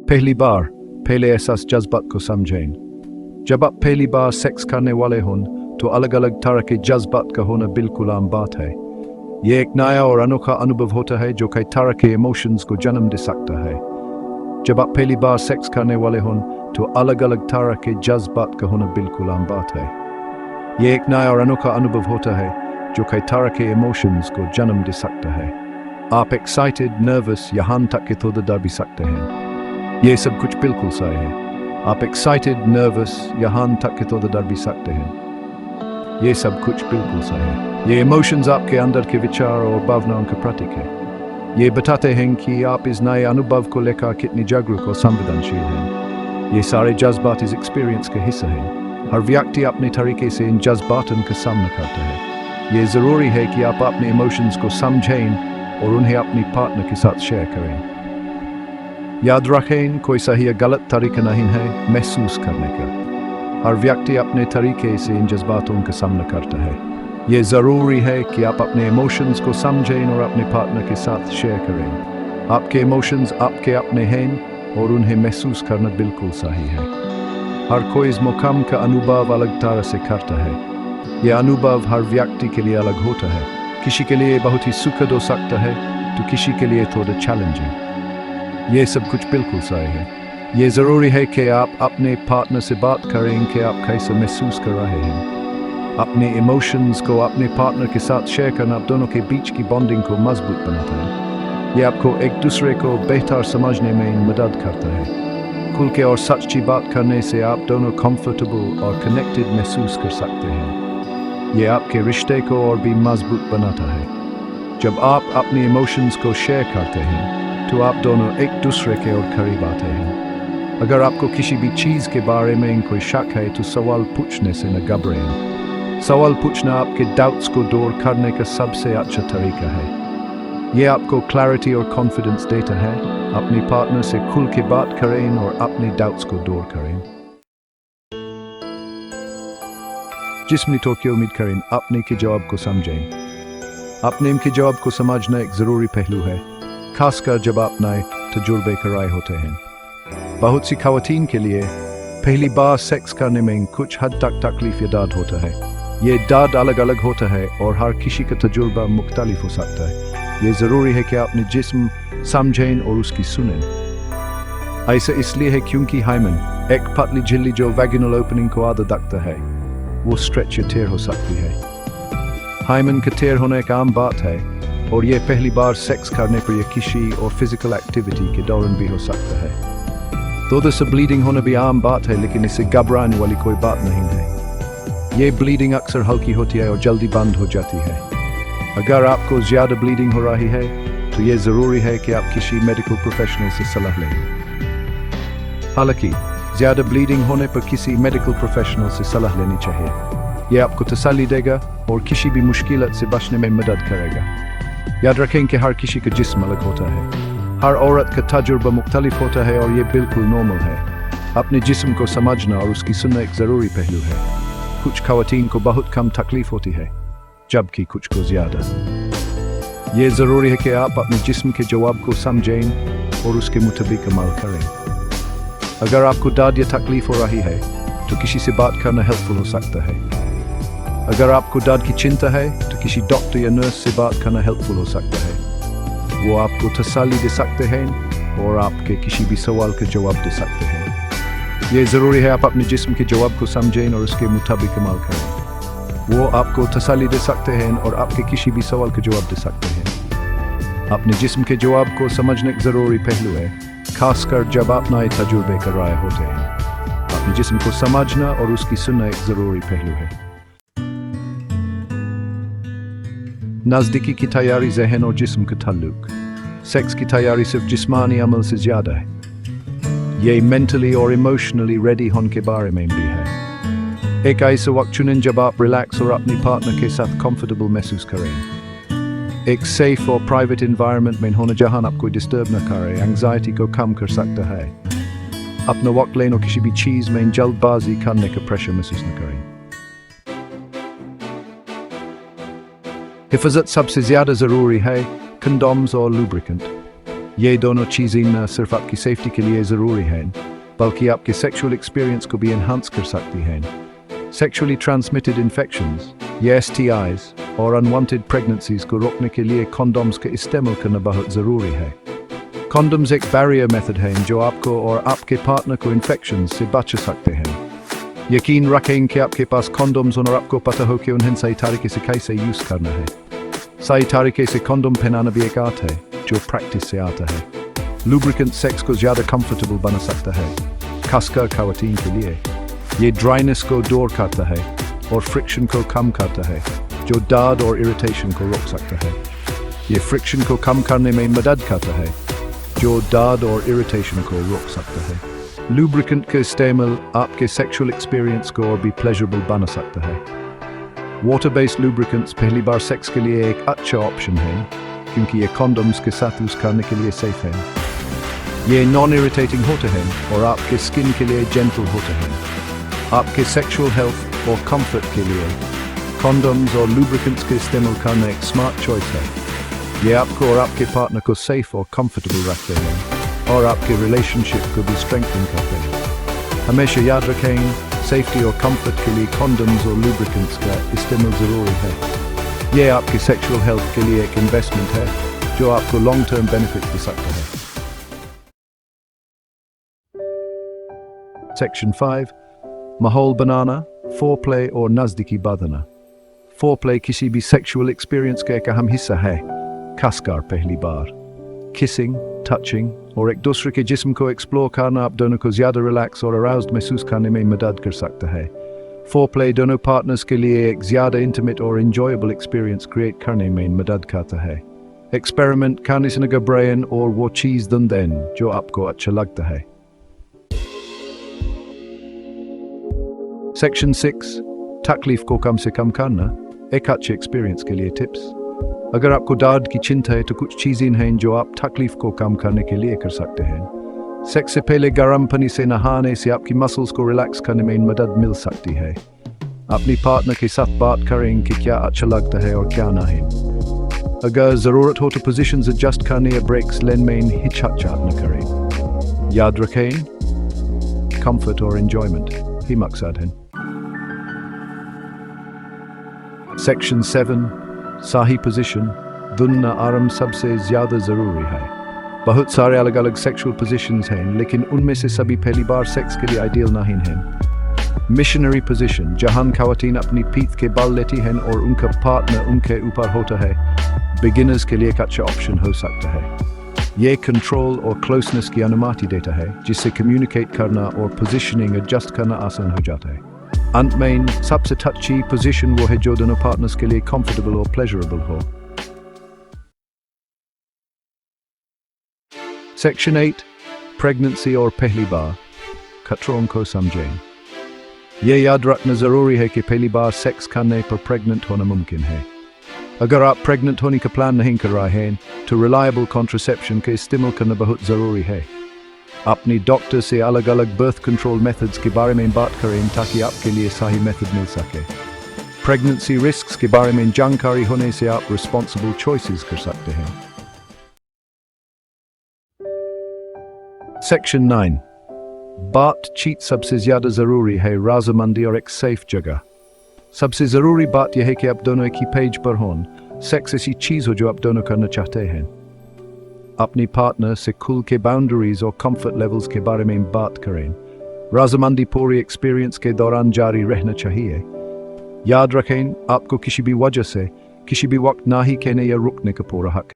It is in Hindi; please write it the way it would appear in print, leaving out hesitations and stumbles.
पहली बार पहले एहसास जज्बात को समझें। जब आप पहली बार सेक्स करने वाले हों तो अलग अलग तरह के जज्बात का होना बिल्कुल आम बात है। ये एक नया और अनोखा अनुभव होता है जो कई तरह के इमोशंस को जन्म दे सकता है। जब आप पहली बार सेक्स करने वाले हों तो अलग अलग तरह के जज्बात का होना बिल्कुल आम बात है। ये एक नया और अनोखा अनुभव होता है जो कई तरह के इमोशंस को जन्म दे सकता है। आप एक्साइटेड, नर्वस, यहाँ तक कि थोड़ा डर भी सकते हैं। ये सब कुछ बिल्कुल सही है। आप एक्साइटेड, नर्वस, यहाँ तक कि थोड़ा डर भी सकते हैं। ये सब कुछ बिल्कुल सही है। ये इमोशंस आपके अंदर के विचार और भावनाओं का प्रतीक है। ये बताते हैं कि आप इस नए अनुभव को लेकर कितनी जागरूक और संवेदनशील हैं। ये सारे जज्बात इस एक्सपीरियंस के हिस्से हैं। हर व्यक्ति अपने तरीके से इन जज्बातों का सामना करता है। ये ज़रूरी है कि आप अपने इमोशंस को समझें और उन्हें अपनी पार्टनर के साथ शेयर करें। याद रखें, कोई सही या गलत तरीका नहीं है महसूस करने का। हर व्यक्ति अपने तरीके से इन जज्बातों का सामना करता है। ये ज़रूरी है कि आप अपने इमोशंस को समझें और अपने पार्टनर के साथ शेयर करें। आपके इमोशंस आपके अपने हैं और उन्हें महसूस करना बिल्कुल सही है। हर कोई इस मुकाम का अनुभव अलग तरह से करता है। यह अनुभव हर व्यक्ति के लिए अलग होता है। किसी के लिए बहुत ही सुखद हो सकता है तो किसी के लिए थोड़ा चैलेंजिंग। ये सब कुछ बिल्कुल सही है। ये ज़रूरी है कि आप अपने पार्टनर से बात करें कि आप कैसे महसूस कर रहे हैं। अपने इमोशंस को अपने पार्टनर के साथ शेयर करना आप दोनों के बीच की बॉन्डिंग को मजबूत बनाता है। ये आपको एक दूसरे को बेहतर समझने में मदद करता है। खुल के और सच्ची बात करने से आप दोनों कंफर्टेबल और कनेक्टेड महसूस कर सकते हैं। ये आपके रिश्ते को और भी मजबूत बनाता है। जब आप अपने इमोशंस को शेयर करते हैं तो आप दोनों एक दूसरे के और करीब आते हैं। अगर आपको किसी भी चीज़ के बारे में कोई शक है तो सवाल पूछने से न घबराएं। सवाल पूछना आपके डाउट्स को दूर करने का सबसे अच्छा तरीका है। ये आपको क्लैरिटी और कॉन्फिडेंस देता है। अपने पार्टनर से खुल के बात करें और अपने डाउट्स को दूर करें। जिसमें तो क्या उम्मीद करें अपने के जवाब को समझें। अपने के जवाब को समझना एक ज़रूरी पहलू है, खासकर जब आप नए तजुर्बे कर रहे होते हैं। बहुत सी खवातीन के लिए पहली बार सेक्स करने में कुछ हद तक तकलीफ या दर्द होता है। ये दर्द अलग अलग होता है और हर किसी का तजुर्बा मुख्तलिफ हो सकता है। ये ज़रूरी है कि आप अपने जिस्म समझें और उसकी सुनें। ऐसा इसलिए है क्योंकि हाइमन, एक पतली झिल्ली जो वैगिनल ओपनिंग को आधा ढकता है, वो स्ट्रेच या टेढ़ हो सकती है। हाइमन का टेढ़ होना एक आम बात है और ये पहली बार सेक्स करने पर या किसी और फिजिकल एक्टिविटी के दौरान भी हो सकता है। तो से ब्लीडिंग होना भी आम बात है, लेकिन इससे घबराने वाली कोई बात नहीं है। ये ब्लीडिंग अक्सर हल्की होती है और जल्दी बंद हो जाती है। अगर आपको ज़्यादा ब्लीडिंग हो रही है तो ये ज़रूरी है कि आप किसी मेडिकल प्रोफेशनल से सलाह लें। हालांकि ज़्यादा ब्लीडिंग होने पर किसी मेडिकल प्रोफेशनल से सलाह लेनी चाहिए। यह आपको तसल्ली देगा और किसी भी मुश्किल से बचने में मदद करेगा। याद रखें कि हर किसी का जिस्म अलग होता है। हर औरत का तजुर्बा मुख्तलिफ होता है और ये बिल्कुल नॉर्मल है। अपने जिस्म को समझना और उसकी सुनना एक ज़रूरी पहलू है। कुछ खवातीन को बहुत कम तकलीफ होती है जबकि कुछ को ज़्यादा। ये ज़रूरी है कि आप अपने जिस्म के जवाब को समझें और उसके मुताबिक अमल करें। अगर आपको दर्द या तकलीफ हो रही है तो किसी से बात करना हेल्पफुल हो सकता है। अगर आपको दर्द की चिंता है तो किसी डॉक्टर या नर्स से बात करना हेल्पफुल हो सकता है। वो आपको तसल्ली दे सकते हैं और आपके किसी भी सवाल के जवाब दे सकते हैं। ये ज़रूरी है आप अपने जिस्म के जवाब को समझें और उसके मुताबिक अमल करें। वो आपको तसल्ली दे सकते हैं और आपके किसी भी सवाल के जवाब दे सकते हैं। अपने जिस्म के जवाब को समझना एक ज़रूरी पहलू है, खासकर जब आप नए तजुर्बे कर रहे होते हैं। अपने जिस्म को समझना और उसकी सुनना एक ज़रूरी पहलू है। नज़दीकी की तैयारी जहन और जिस्म का ताल्लुक। सेक्स की तैयारी सिर्फ जिस्मानी अमल से ज़्यादा है। ये मेंटली और इमोशनली रेडी होने के बारे में भी है। एक ऐसा वक्त चुनें जब आप रिलैक्स और अपनी पार्टनर के साथ कंफर्टेबल महसूस करें। एक सेफ और प्राइवेट एनवायरनमेंट में होना जहां आपको डिस्टर्ब न करे एंग्जाइटी को कम कर सकता है। अपना वक्त लें और किसी भी चीज़ में जल्दबाजी करने का प्रेशर महसूस न करें। हिफाजत सबसे ज़्यादा ज़रूरी है, कंडोम्स और लुब्रिकेंट। ये दोनों चीज़ें न सिर्फ आपकी सेफ्टी के लिए ज़रूरी हैं, बल्कि आपके सेक्सुअल एक्सपीरियंस को भी एनहांस कर सकती हैं। सेक्सुअली ट्रांसमिटेड इन्फेक्शंस, ये STIs और अनवांटेड प्रेगनेंसीज को रोकने के लिए कॉन्डोम्स का इस्तेमाल करना बहुत ज़रूरी है। कॉन्डोम्स एक बैरियर मेथड है जो आपको और आपके पार्टनर को इन्फेक्शन से बचा सकते हैं। यकीन रखें कि आपके पास कॉन्डोम्स और आपको पता हो कि उन्हें सही तरीके से कैसे यूज़ करना है। सही तरीके से कॉन्डोम पहनाना भी एक आर्ट है जो प्रैक्टिस से आता है। लुब्रिकेंट सेक्स को ज़्यादा कंफर्टेबल बना सकता है, खासकर खवातीन के लिए। ये ड्राइनेस को दूर करता है और फ्रिक्शन को कम करता है, जो दर्द और इरिटेशन को रोक सकता है। ये फ्रिक्शन को कम करने में मदद करता है, जो दर्द और इरिटेशन को रोक सकता है। लुब्रिकेंट का इस्तेमाल आपके सेक्सुअल एक्सपीरियंस को और भी प्लेजरेबल बना सकता है। वाटर बेस्ड लुब्रिकेंट्स पहली बार सेक्स के लिए एक अच्छा ऑप्शन है, क्योंकि ये कॉन्डोम्स के साथ यूज़ करने के लिए सेफ हैं। ये नॉन इरिटेटिंग होते हैं और आपके स्किन के लिए जेंटल होते हैं। आपके सेक्सुअल हेल्थ और कंफर्ट के लिए कॉन्डोम्स और लुब्रिकेंट्स का इस्तेमाल करना एक स्मार्ट चॉइस है। ये आपको और आपके पार्टनर को सेफ और कंफर्टेबल रखते हैं और आपके रिलेशनशिप को भी स्ट्रेंथन करते हैं। हमेशा याद रखें, सेफ्टी और कंफर्ट के लिए कॉन्डोम्स और लुब्रिकेंट्स का इस्तेमाल ज़रूरी है। ये आपकी सेक्सुअल हेल्थ के लिए एक इन्वेस्टमेंट है जो आपको लॉन्ग टर्म बेनिफिट दे सकता है। सेक्शन 5, माहौल बनाना, फोरप्ले और नज़दीकी बांधना। फोरप्ले किसी भी सेक्सुअल एक्सपीरियंस का एक अहम हिस्सा है, खासकर पहली बार। किसिंग, टचिंग और एक दूसरे के जिस्म को एक्सप्लोर करना आप दोनों को ज़्यादा रिलैक्स और अराउज्ड महसूस करने में मदद कर सकता है। फोरप्ले दोनों पार्टनर्स के लिए एक ज़्यादा इंटीमेट और एंजॉयबल एक्सपीरियंस क्रिएट करने में मदद करता है। एक्सपेरिमेंट करने से न घबराएं और वो चीज़ ढूंढें जो आपको अच्छा लगता है। सेक्शन 6, तकलीफ को कम से कम करना, एक अच्छे एक्सपीरियंस के लिए टिप्स। अगर आपको दर्द की चिंता है तो कुछ चीज़ें हैं जो आप तकलीफ को कम करने के लिए कर सकते हैं। सेक्स से पहले गर्म पानी से नहाने से आपकी मसल्स को रिलैक्स करने में मदद मिल सकती है। अपनी पार्टनर के साथ बात करें कि क्या अच्छा लगता है और क्या नहीं। अगर ज़रूरत हो तो पोजीशंस एडजस्ट करने या ब्रेक्स लेने में हिचकिचाहट न करें। याद रखें, कंफर्ट और एंजॉयमेंट ही मकसद है। सेक्शन 7, सही पोजीशन ढूंढना आराम सबसे ज़्यादा ज़रूरी है। बहुत सारे अलग अलग सेक्सुअल पोजीशंस हैं, लेकिन उनमें से सभी पहली बार सेक्स के लिए आइडियल नहीं हैं। मिशनरी पोजीशन, जहां खवातीन अपनी पीठ के बल लेती हैं और उनका पार्टनर उनके ऊपर होता है, बिगिनर्स के लिए एक अच्छा ऑप्शन हो सकता है। ये कंट्रोल और क्लोजनेस की अनुमति देता है, जिससे कम्युनिकेट करना और पोजीशनिंग एडजस्ट करना आसान हो जाता है। अंत में सबसे टची पोजीशन वो है जो दोनों पार्टनर्स के लिए कंफर्टेबल और प्लेजरेबल हो। सेक्शन 8, प्रेगनेंसी और पहली बार, खतरों को समझें। ये याद रखना ज़रूरी है कि पहली बार सेक्स करने पर प्रेग्नेंट होना मुमकिन है। अगर आप प्रेग्नेंट होने का प्लान नहीं कर रहे हैं तो रिलायबल कॉन्ट्रासेप्शन का इस्तेमाल करना बहुत ज़रूरी है। अपनी डॉक्टर से अलग अलग बर्थ कंट्रोल मेथड्स के बारे में बात करें ताकि आपके लिए सही मेथड मिल सके। प्रेगनेंसी रिस्क्स के बारे में जानकारी होने से आप रिस्पॉन्सिबल चॉइसेस कर सकते हैं। सेक्शन 9, बातचीत सबसे ज़्यादा ज़रूरी है, राज़मंदी और एक सेफ जगह। सबसे ज़रूरी बात यह है कि आप दोनों एक ही पेज पर हों। सेक्स ऐसी चीज़ हो जो आप दोनों करना चाहते हैं। अपनी पार्टनर से खुल के बाउंड्रीज और कंफर्ट लेवल्स के बारे में बात करें। राज़मंदी पूरी एक्सपीरियंस के दौरान जारी रहना चाहिए। याद रखें, आपको किसी भी वजह से किसी भी वक्त ना ही कहने या रुकने का पूरा हक